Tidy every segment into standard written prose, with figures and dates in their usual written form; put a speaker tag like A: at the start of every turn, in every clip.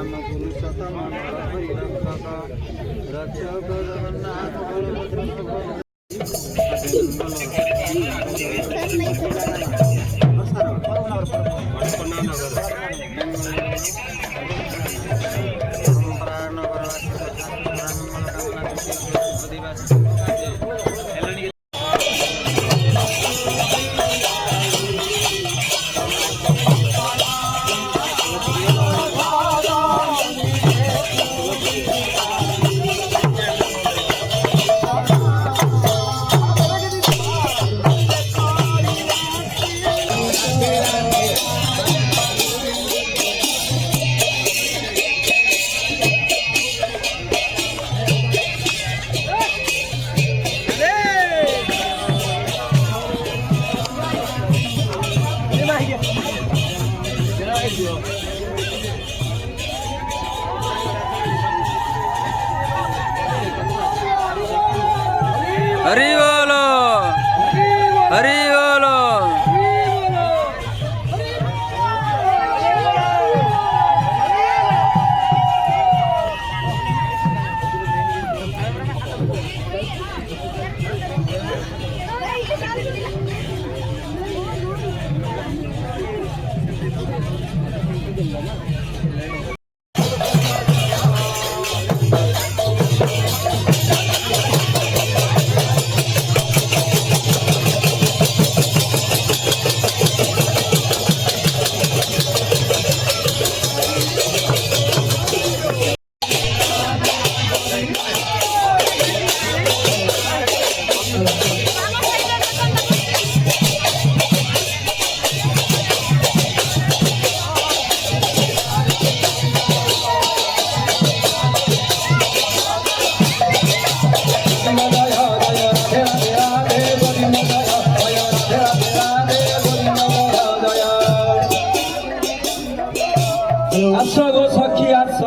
A: राम पुरुषोत्तम रक्षक जगन्नाथ बलभद्र
B: हरि बोलो हरि बोलो।
C: आस गो सखी आस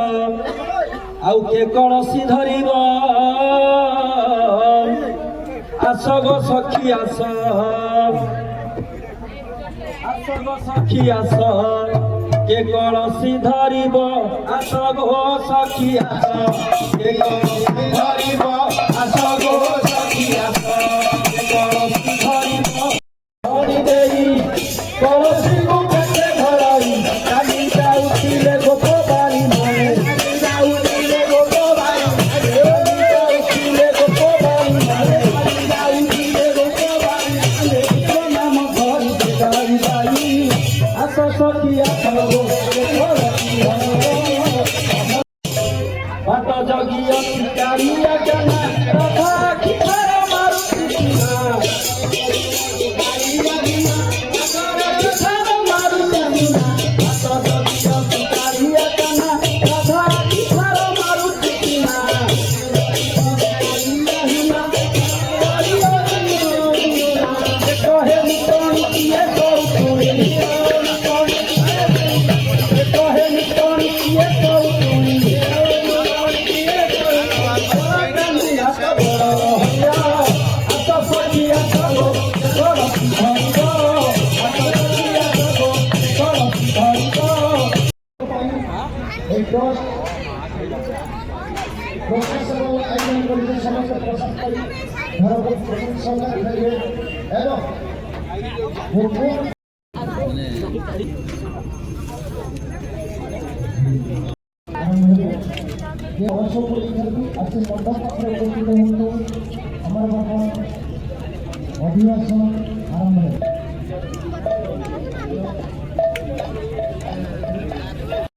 C: आउ के कलसी धरिब आस गो सखी आस आस गो सखी आस के कलसी धरिब आस गो सखी आस के कलसी धरिब आस गो सखी आस के कलसी धरिब धरि देई कलसी को पेटे धराई काली जाउतिले गोपबारी मने जाउतिले गोपबारी जाउतिले गोपबारी मने जाउतिले गोपबारी मने नाम धरि देई बाई आस सखी आस गो बाट जगिया शिकारिया जना रथा खिखर मारुति
D: अधिवासन